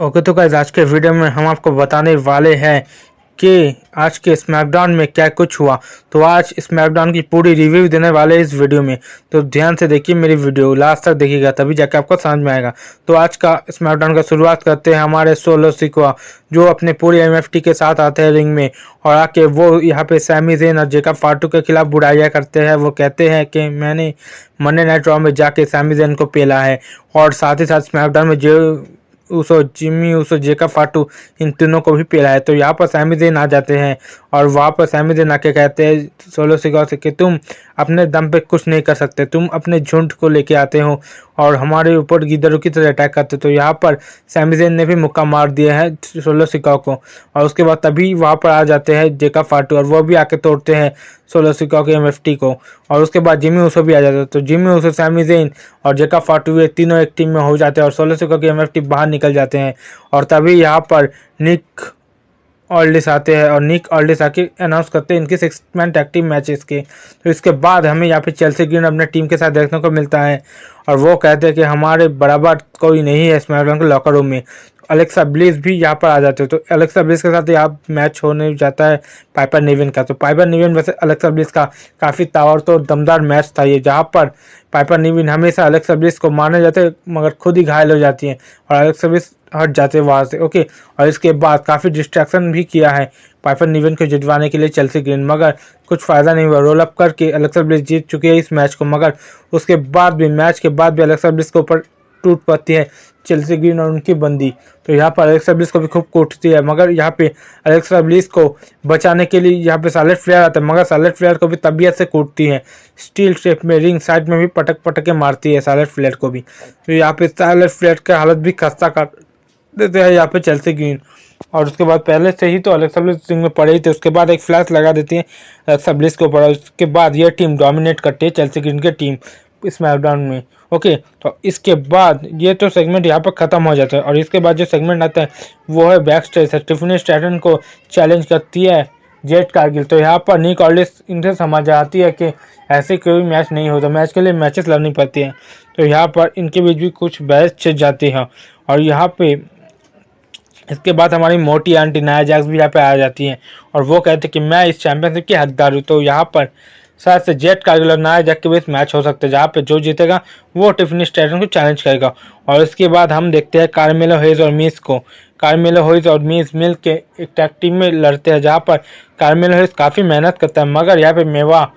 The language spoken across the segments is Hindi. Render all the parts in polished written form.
ओके तो गाइस आज के वीडियो में हम आपको बताने वाले हैं कि आज के स्मैकडाउन में क्या कुछ हुआ। तो आज स्मैकडाउन की पूरी रिव्यू देने वाले हैं इस वीडियो में, तो ध्यान से देखिए मेरी वीडियो लास्ट तक देखिएगा तभी जाके आपको समझ में आएगा। तो आज का स्मैकडाउन का शुरुआत करते हैं हमारे सोलो सिकोआ, जो अपने पूरी एमएफटी के साथ आते हैं रिंग में और आके वो यहाँ पे सैमी ज़ेन और जेकब फाटू के खिलाफ बुराइयां करते हैं। वो कहते हैं कि मैंने मंडे नाइट रॉ में जाके सैमी ज़ेन को पेला है और साथ ही साथ स्मैकडाउन में जो उसो जिम्मी उसो जेकब फाटू इन तीनों को भी पेला है। तो यहाँ पर सैमी ज़ेन आ जाते हैं और वहाँ पर सैमी ज़ेन आके कहते हैं सोलो सिकोआ से कि तुम अपने दम पे कुछ नहीं कर सकते, तुम अपने झुंड को लेके आते हो और हमारे ऊपर गिद्दरों की तरह अटैक करते। तो यहाँ पर सैमी ज़ेन ने भी मुक्का मार दिया है सोलो सिकोआ को और उसके बाद तभी वहाँ पर आ जाते हैं जेकब फाटू और वो भी आके तोड़ते हैं सोलो सिकोआ के एमएफटी को। और उसके बाद जिम्मी उसो भी आ जाता है। तो जिम्मी उसो, सैमी ज़ेन और जेकब फाटू ये तीनों एक टीम में हो जाते हैं और सोलो सिकोआ के एमएफटी बाहर निकल जाते हैं। और तभी यहाँ पर निक ऑल्डिस आते हैं और निक ऑल्डिस आके अनाउंस करते हैं इनके 6 मैन टैग टीम मैचेस के। तो इसके बाद हमें यहाँ पे चेल्सी ग्रीन अपने टीम के साथ देखने को मिलता है और वो कहते हैं कि हमारे बराबर कोई नहीं है स्मैकडाउन के लॉकर रूम में। अलेक्सा ब्लिस भी यहाँ पर आ जाते हैं। तो अलेक्सा ब्लिस के साथ यहाँ मैच होने जाता है पाइपर निविन का। तो पाइपर निविन वैसे अलेक्सा ब्लिस का काफ़ी ताबड़तोड़ दमदार मैच था ये, जहाँ पर पाइपर निविन हमेशा अलेक्सा ब्लिस को मारने जाते हैं मगर खुद ही घायल हो जाती हैं और अलेक्सा ब्लिस हट जाते हैं वहाँ से। ओके, और इसके बाद काफ़ी डिस्ट्रैक्शन भी किया है पाइपर निविन को जितवाने के लिए चेल्सी ग्रीन, मगर कुछ फ़ायदा नहीं हुआ। रोल अप करके अलेक्सा ब्लिस जीत चुकी है इस मैच को, मगर उसके बाद भी मैच के बाद भी अलेक्सा ब्लिस के ऊपर टूट पड़ती है चेल्सी ग्रीन और उनकी बंदी। तो यहाँ पर अलेक्सा ब्लिस को भी खूब कूटती है, मगर यहाँ पे अलेक्सा ब्लिस को बचाने के लिए यहाँ पे शार्लेट फ्लेयर आता है, मगर शार्लेट फ्लेयर को भी तबीयत से कूटती है। स्टील स्टेप में रिंग साइड में भी पटक पटक के मारती है शार्लेट फ्लेयर को भी। तो यहाँ पे शार्लेट फ्लेयर की हालत भी खस्ता कर देते हैं यहाँ पे चेल्सी ग्रीन। और उसके बाद पहले से ही तो अलेक्सा ब्लिस रिंग में पड़े ही थे, उसके बाद एक फ्लैश लगा देती है अलेक्सा ब्लिस के ऊपर। उसके बाद ये टीम डोमिनेट करती है चेल्सी ग्रीन की टीम स्मैकडाउन में। ओके, तो इसके बाद ये तो सेगमेंट यहाँ पर ख़त्म हो जाता है और इसके बाद जो सेगमेंट आता है वो है बैक स्टेज है। टिफनी स्ट्रैटन को चैलेंज करती है जेट कारगिल। तो यहाँ पर निक ऑल्डिस इनसे समझ आती है कि ऐसे कोई मैच नहीं होता, मैच के लिए मैचेस लड़नी पड़ती हैं। तो यहाँ पर इनके बीच भी कुछ बहस छिड़ जाती है और यहाँ पे इसके बाद हमारी मोटी आंटी नाया जैक्स भी यहाँ पे आ जाती हैं और वो कहते हैं कि मैं इस चैंपियनशिप की हकदार हूँ। तो यहाँ पर शायद से जेट कारगिल और नाया जैक के बीच मैच हो सकता है, जहाँ पे जो जीतेगा वो टिफनी स्ट्रैटन को चैलेंज करेगा। और इसके बाद हम देखते हैं कार्मेलो हेज और मीस को। कार्मेलो हेज और मीस मिल के एक टैग टीम में लड़ते हैं, जहाँ पर कार्मेलो हेज काफ़ी मेहनत करता है, मगर यहाँ पे मेवा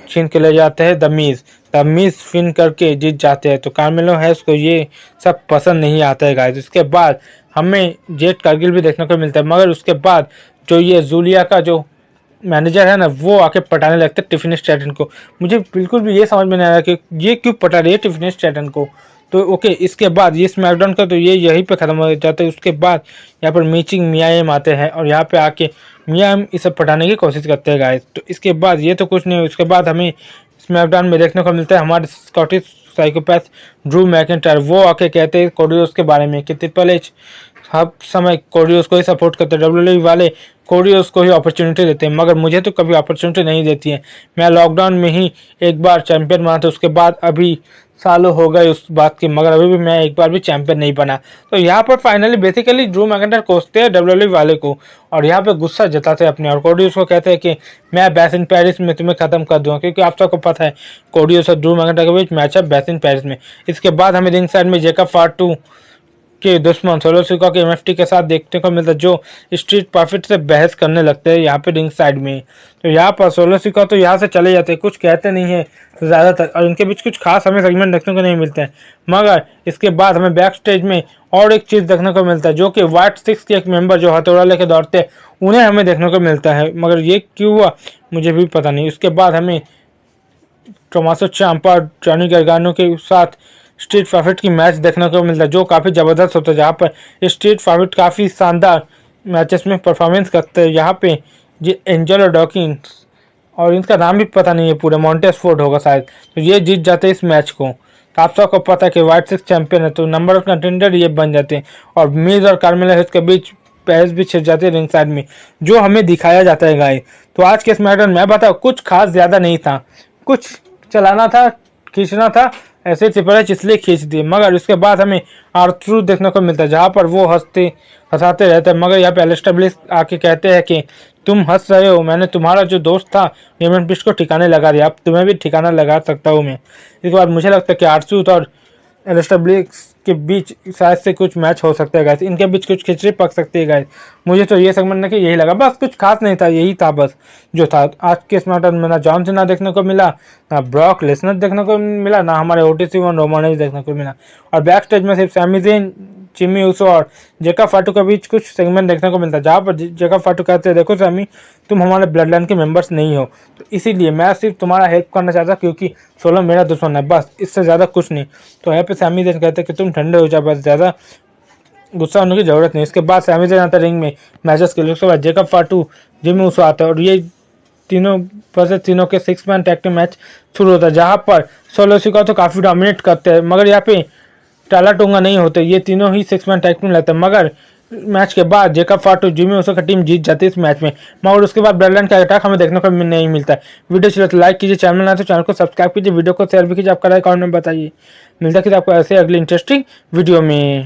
छीन के ले जाते हैं द मीज फिन करके जीत जाते हैं। तो कार्मेलो हैस को ये सब पसंद नहीं आता है गाइस। इसके बाद हमें जेट कारगिल भी देखने को मिलता है, मगर उसके बाद जो ये जूलिया का जो मैनेजर है ना, वो आके पटाने लगता है टिफनी स्ट्रैटन को। मुझे बिल्कुल भी ये समझ में नहीं आ रहा कि ये क्यों पटा रही है टिफनी स्ट्रैटन को। तो ओके, इसके बाद ये स्मैकडाउन का तो ये यहीं पे ख़त्म हो जाता है। उसके बाद यहाँ पर मीचिंग मियाम आते हैं और यहाँ पे आके मियाम इसे पटाने की कोशिश करते हैं गाइस। तो इसके बाद ये तो कुछ नहीं, उसके बाद हमें स्मैकडाउन में देखने को मिलता है हमारे स्कॉटिश साइकोपैथ ड्रू मैकिंटायर। वो आके कहते हैं कोडियोस के बारे में कि ट्रिपल एच हर समय कोडियोस को ही सपोर्ट करते हैं, डब्ल्यूडब्ल्यूई वाले कोडियोस को ही अपॉर्चुनिटी देते हैं, मगर मुझे तो कभी अपॉर्चुनिटी नहीं देती है। मैं लॉकडाउन में ही एक बार चैंपियन बना था, उसके बाद अभी सालों हो गए उस बात के, मगर अभी भी मैं एक बार भी चैंपियन नहीं बना। तो यहाँ पर फाइनली बेसिकली ड्रू मैकिंटायर कोसते हैं डब्ल्यूडब्ल्यूई वाले को और यहाँ पे गुस्सा जताते हैं अपने, और कोडियोस को कहते हैं कि मैं बेस्ट इन पेरिस में तुम्हें खत्म कर दूंगा, क्योंकि आप सबको पता है कोडियोस और ड्रू मैकिंटायर के बीच मैच है बेस्ट इन पेरिस में। इसके बाद हमें रिंग साइड में जेकब फाटू के दुश्मन सोलो सिकोआ के एमएफटी के साथ देखने को मिलता है, जो स्ट्रीट प्रॉफिट से बहस करने लगते हैं यहाँ पे रिंग साइड में। तो यहाँ पर सोलो सिकोआ तो यहाँ से चले जाते हैं, कुछ कहते नहीं है ज़्यादातर, और इनके बीच कुछ खास हमें सेगमेंट देखने को नहीं मिलते हैं। मगर इसके बाद हमें बैक स्टेज में और एक चीज़ देखने को मिलता है, जो कि व्हाइट सिक्स के एक मेंबर जो हथौड़ा लेके दौड़ते हैं उन्हें हमें देखने को मिलता है, मगर ये क्यों हुआ मुझे भी पता नहीं। उसके बाद हमें टोमासो चांपा और जॉनी गार्गानो के साथ स्ट्रीट प्रॉफिट की मैच देखने को मिलता है, जो काफ़ी ज़बरदस्त होता है, जहाँ पर स्ट्रीट प्रॉफिट काफ़ी शानदार मैचेस में परफॉर्मेंस करते हैं। यहाँ पे ये एंजल और डॉकिंस और इनका नाम भी पता नहीं है पूरा, मॉन्टेस फोर्ड होगा शायद, तो ये जीत जाते हैं इस मैच को। तो आप सबको पता है कि व्हाइट सिक्स चैंपियन है, तो नंबर ऑफ कंटेंडर ये बन जाते हैं और मीज और कार्मेलो हेज के बीच बहस भी छिड़ जाती है रिंग साइड में, जो हमें दिखाया जाता है गाइस। तो आज के स्मैकडाउन मैं बताऊँ कुछ खास ज़्यादा नहीं था, कुछ चलाना था, खींचना था, ऐसे सिपरेच इसलिए खींच दिए। मगर उसके बाद हमें आर्थर देखने को मिलता है जहाँ पर वो हंसाते रहते हैं। मगर यहाँ पे एलिस्टर ब्लिस आके कहते हैं कि तुम हंस रहे हो, मैंने तुम्हारा जो दोस्त था डेमियन प्रीस्ट को ठिकाने लगा दिया, अब तुम्हें भी ठिकाना लगा सकता हूँ मैं। इसके बाद मुझे लगता है कि आर्थर और एलिस्टर ब्लिस के बीच शायद से कुछ मैच हो सकता है गाइस, इनके बीच कुछ खिचड़ी पक सकती है गाइस। मुझे तो ये समझना कि यही लगा, बस कुछ खास नहीं था, यही था बस जो था। आज के स्मैकडाउन में ना जॉन सीना देखने को मिला, ना ब्रॉक लेसनर देखने को मिला, ना हमारे ओटीसी वन रोमन रेंज देखने को मिला। और बैक स्टेज में सिर्फ सैमी ज़ेन, जिमी ऊसो और जेकब फाटू के बीच कुछ सेगमेंट देखने को मिलता है जहाँ पर जेकब फाटू कहते हैं देखो सैमी, तुम हमारे ब्लड लाइन के मेंबर्स नहीं हो, तो इसीलिए मैं सिर्फ तुम्हारा हेल्प करना चाहता क्योंकि सोलो मेरा दुश्मन है, बस इससे ज़्यादा कुछ नहीं। तो यहाँ पे सैमी ज़ेन कहते हैं कि तुम ठंडे हो जाओ, बस ज़्यादा गुस्सा होने की जरूरत नहीं। इसके बाद सैमी ज़ेन आता है रिंग में मैचेस के लिए। उसके बाद जेकब फाटू, जिमी ऊसो आता है और ये तीनों वर्सेस तीनों के 6 मैन टैग टीम मैच शुरू होता है जहाँ पर सोलो सिका तो काफ़ी डोमिनेट करते हैं। मगर यहाँ पे टाला टोंगा नहीं होते, ये तीनों ही 6 मैन टैग टीम लगते हैं। मगर मैच के बाद जेकब फाटू, जिमी ऊसो का टीम जीत जाती है इस मैच में। मगर उसके बाद ब्लड लाइन का अटैक हमें देखने को नहीं मिलता है। वीडियो चले तो लाइक कीजिए, चैनल ना तो चैनल को सब्सक्राइब कीजिए, वीडियो को शेयर भी कीजिए, आपका राय कमेंट में बताइए। मिलता है कि आपको ऐसे अगली इंटरेस्टिंग वीडियो में।